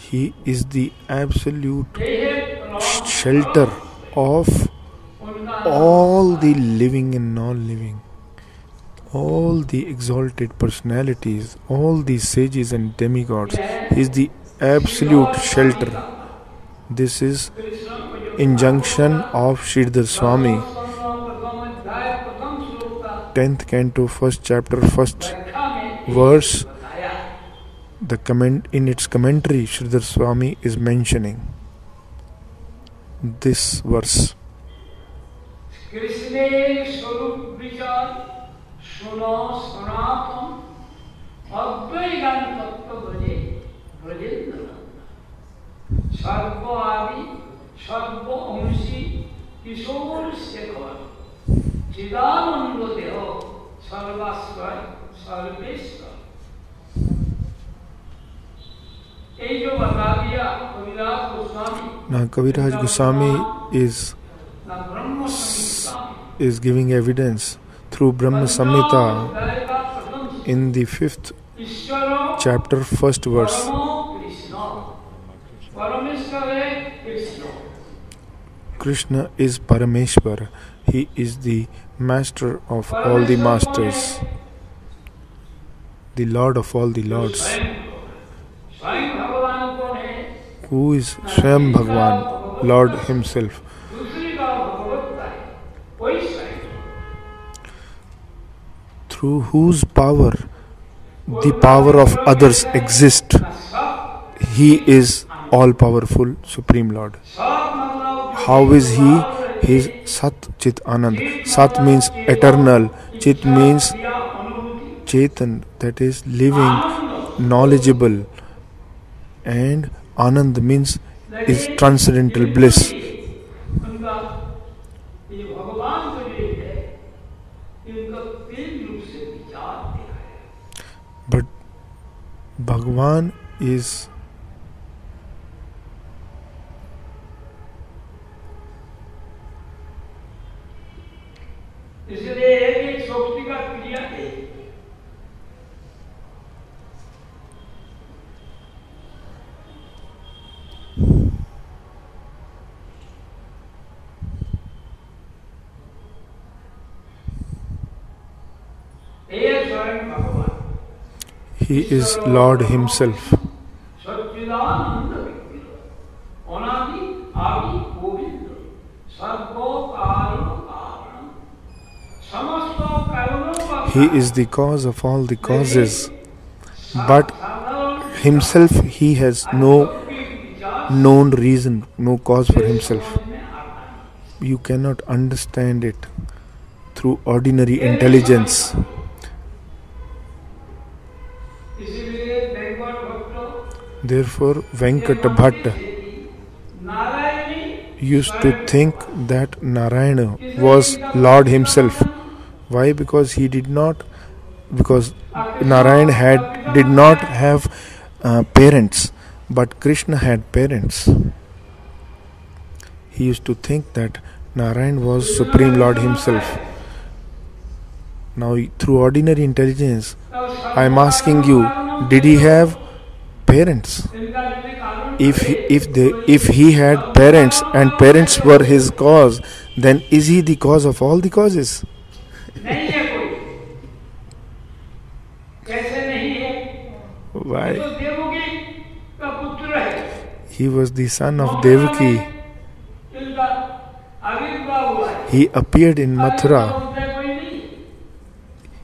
He is the absolute shelter of all the living and non-living, all the exalted personalities, all the sages and demigods. He is the absolute shelter. This is injunction of Sridhar Swami, 10th canto, 1st chapter, 1st verse. In its commentary, Sridhar Swami is mentioning this verse. Now Kaviraj Goswami is giving evidence through Brahma Samhita in the 5th chapter, 1st verse. Krishna is Parameshwar. He is the master of all the masters, the Lord of all the lords. Who is Swayam Bhagwan, Lord Himself. Through whose power the power of others exists. He is all-powerful Supreme Lord. How is He? He is Sat Chit Anand. Sat means eternal. Chit means Chetan, that is living, knowledgeable. And Anand means is transcendental bliss. But Bhagwan is He is Lord Himself. He is the cause of all the causes, but Himself, He has no known reason, no cause for Himself. You cannot understand it through ordinary intelligence. Therefore, Venkata Bhatta used to think that Narayana was Lord Himself. Why? Because Narayana did not have parents, but Krishna had parents. He used to think that Narayana was Supreme Lord Himself. Now, through ordinary intelligence, I am asking you, did He have parents? If He had parents and parents were His cause, then is He the cause of all the causes? Why? He was the son of Devaki. He appeared in Mathura.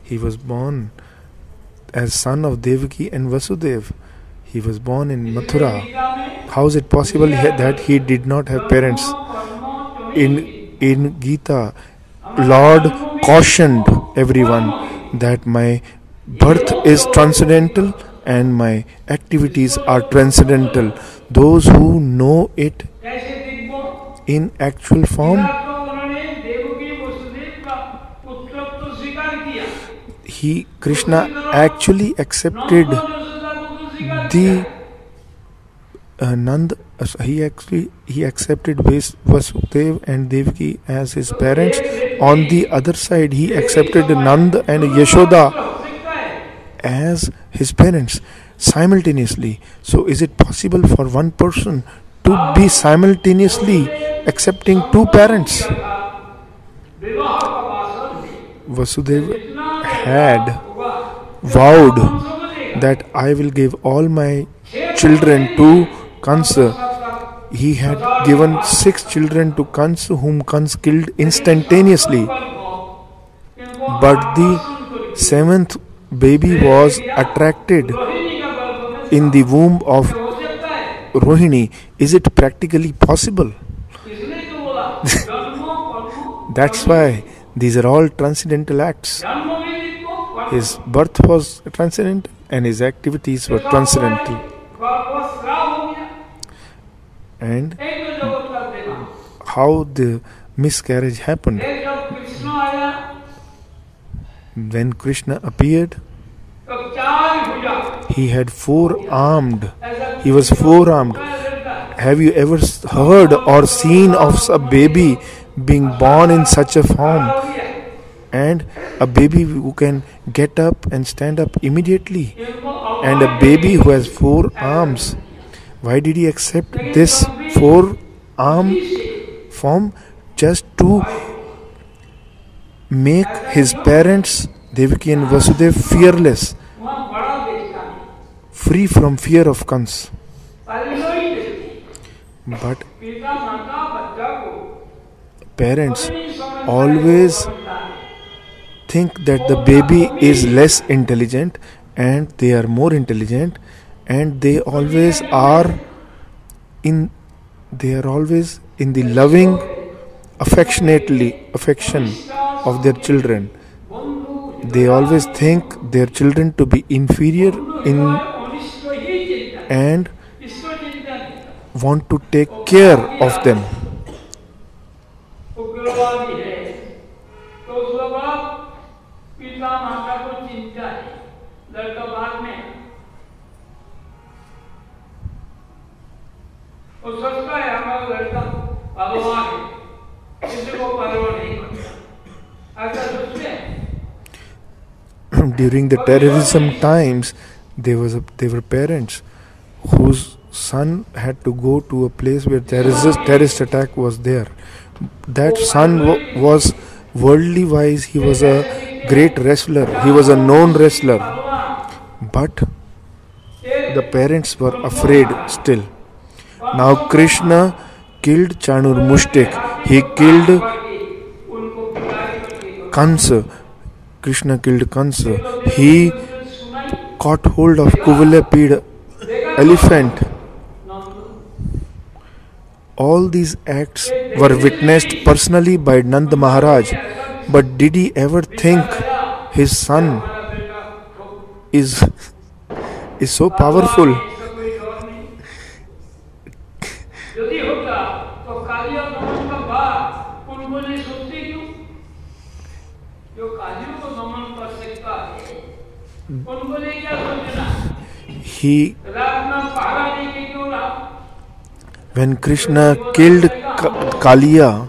He was born as son of Devaki and Vasudeva. He was born in Mathura. How is it possible that he did not have parents? In Gita, Lord cautioned everyone that my birth is transcendental and my activities are transcendental. Those who know it in actual form, Krishna actually accepted the Nand. He accepted Vasudeva and Devaki as his parents. On the other side, he accepted Nand and Yashoda as his parents simultaneously. So is it possible for one person to be simultaneously accepting two parents? Vasudeva had vowed that I will give all my children to Kansa. He had given 6 children to Kansa, whom Kansa killed instantaneously. But the 7th baby was attracted in the womb of Rohini. Is it practically possible? That's why these are all transcendental acts. His birth was transcendental and his activities were transcendental. And how the miscarriage happened. When Krishna appeared, he had four-armed. He was four-armed. Have you ever heard or seen of a baby being born in such a form? And a baby who can get up and stand up immediately. And a baby who has 4 arms. Why did he accept this 4-arm form? Just to make his parents, Devaki and Vasudeva, fearless. Free from fear of Kans. But parents always think that the baby is less intelligent and they are more intelligent, and they are always in the loving affection of their children. They always think their children to be inferior and want to take care of them. During the terrorism times, there were parents whose son had to go to a place where terrorist attack was there. That son was worldly wise. He was a great wrestler. He was a known wrestler. But the parents were afraid still. Now Krishna killed Chanur Mushtik. He killed Kansa. Krishna killed Kansa. He caught hold of Kuvalapida elephant. All these acts were witnessed personally by Nanda Maharaj. But did he ever think his son is so powerful? When Krishna killed Kaliya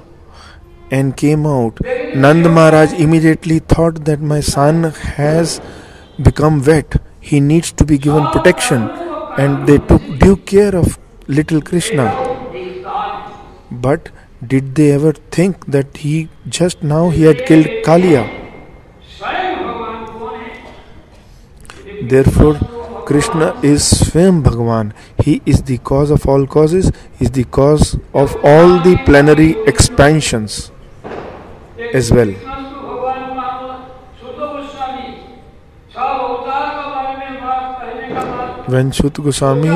and came out, Nanda Maharaj immediately thought that my son has become wet. He needs to be given protection, and they took due care of little Krishna. But did they ever think that he had killed Kaliya? Therefore, Krishna is Swayam Bhagavan. He is the cause of all causes. He is the cause of all the plenary expansions as well. When Suta Goswami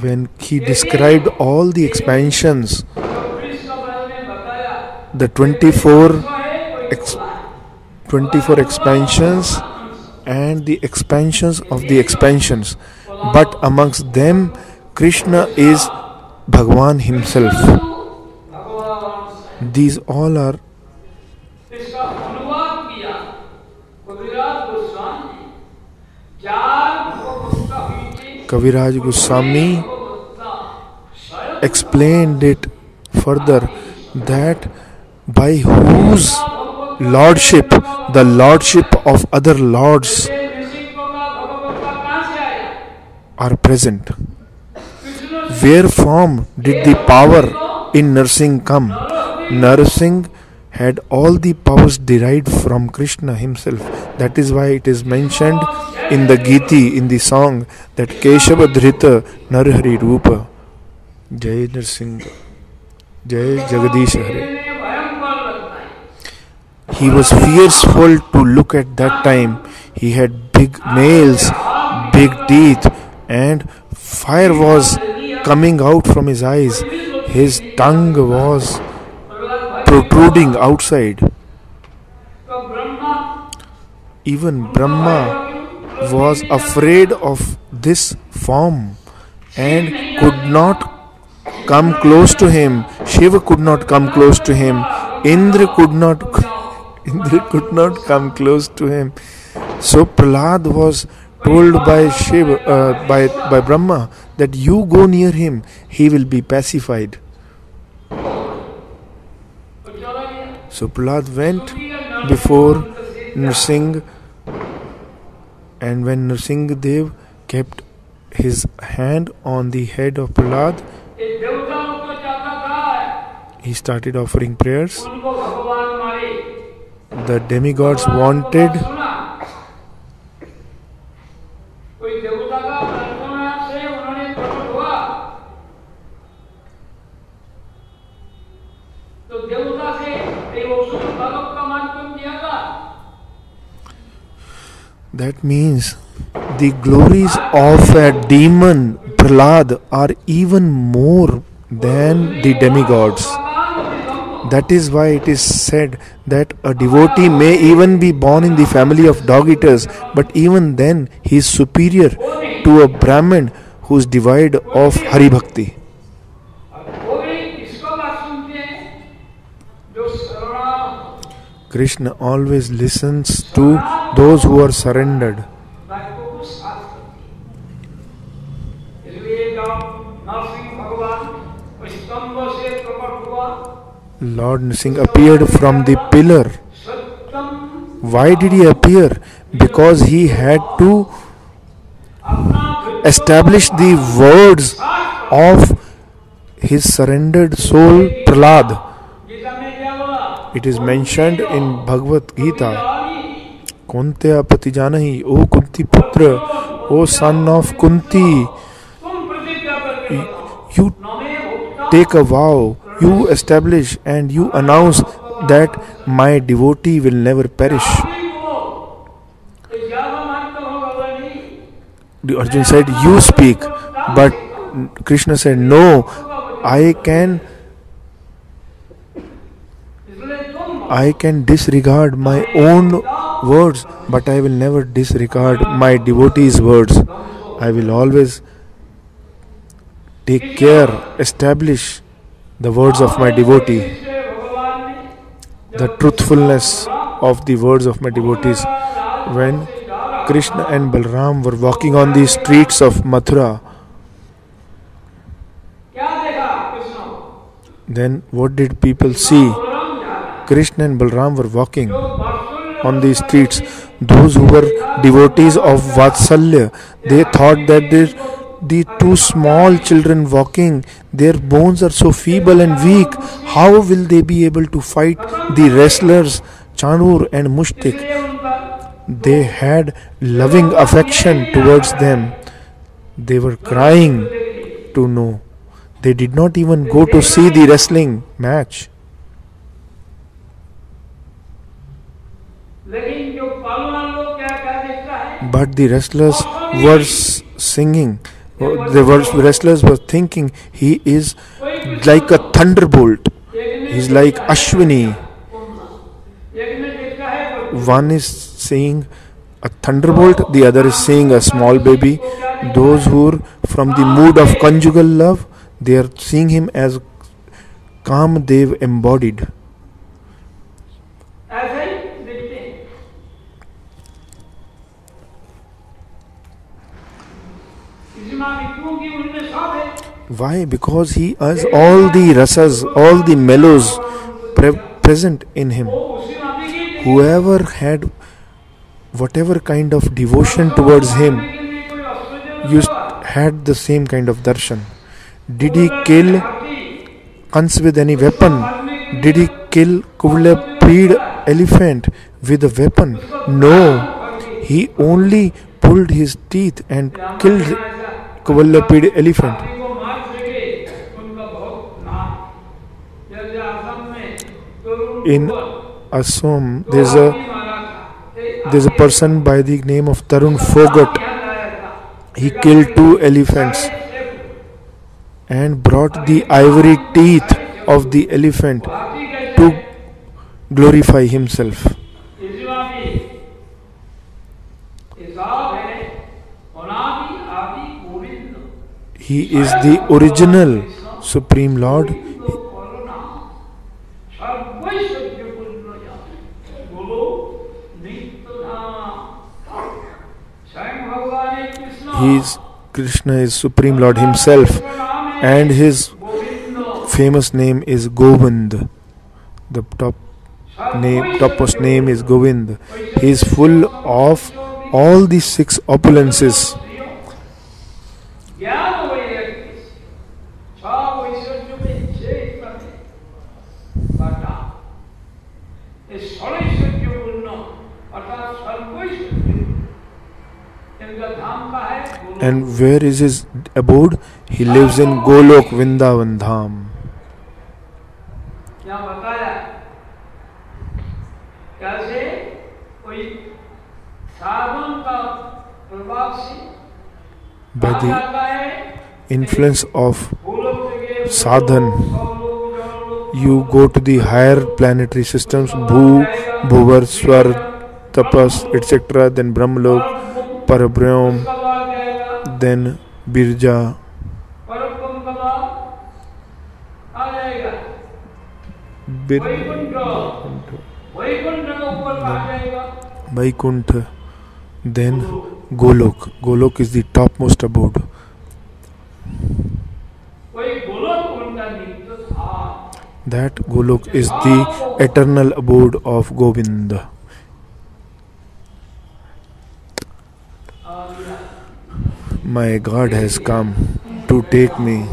when he described all the expansions, the 24 expansions and the expansions of the expansions, but amongst them Krishna is Bhagavan himself. These all are Kaviraj Goswami explained it further that by whose lordship, the lordship of other lords are present. Where from did the power in Narsingh come? Narsingh had all the powers derived from Krishna himself. That is why it is mentioned in the Giti, in the song, that Keshava Dhrita Narhari Rupa. Jai Narsingh, Jai Jagadish Hare. He was fearful to look at that time. He had big nails, big teeth, and fire was coming out from his eyes. His tongue was protruding outside. Even Brahma was afraid of this form and could not come close to him. Shiva could not come close to him. Indra could not come close to him. So Prahlad was told by Shiva, by Brahma, that you go near him, he will be pacified. So Prahlad went before Narsingh, and when Narsingh Dev kept his hand on the head of Prahlad, he started offering prayers. The demigods wanted that means the glories of a demon Prahlad are even more than the demigods. That is why it is said that a devotee may even be born in the family of dog eaters, but even then he is superior to a Brahmin who is devoid of Hari Bhakti. Krishna always listens to those who are surrendered. Lord Narsingh appeared from the pillar. Why did he appear? Because he had to establish the words of his surrendered soul Prahlad. It is mentioned in Bhagavad Gita. Kunteya Patijanahi, O Kunti Putra, O son of Kunti, you take a vow, you establish and you announce that my devotee will never perish. The Arjuna said, you speak, but Krishna said, no, I can disregard my own words, but I will never disregard my devotee's words. I will always take care, establish the words of my devotee, the truthfulness of the words of my devotees. When Krishna and Balram were walking on the streets of Mathura, then what did people see? Krishna and Balram were walking on the streets. Those who were devotees of Vatsalya, they thought that the two small children walking, their bones are so feeble and weak. How will they be able to fight the wrestlers Chanur and Mushtik? They had loving affection towards them. They were crying to know. They did not even go to see the wrestling match. But the wrestlers were singing. The wrestlers were thinking he is like a thunderbolt. He is like Ashwini. One is saying a thunderbolt, the other is saying a small baby. Those who are from the mood of conjugal love, they are seeing him as Kamdev embodied. Why? Because he has all the rasas, all the mellows present in him. Whoever had whatever kind of devotion towards him had the same kind of darshan. Did he kill Kans with any weapon? Did he kill Kuvalapid elephant with a weapon? No. He only pulled his teeth and killed Kuvalapid elephant. In Assam, there's a person by the name of Tarun Phogat. He killed 2 elephants and brought the ivory teeth of the elephant to glorify himself. He is the original Supreme Lord. Krishna is Supreme Lord himself, and his famous name is Govind. The topmost name is Govind. He is full of all the 6 opulences. And where is his abode? He lives in Golok Vrindavan Dham. By the influence of sadhan, you go to the higher planetary systems, Bhu, Bhuvar, Swar, Tapas, etc. Then Brahmalok, Parabraham, then Birja, Vaikuntha, then Golok. Golok is the topmost abode. That Golok is the eternal abode of Govinda. My God has come to take me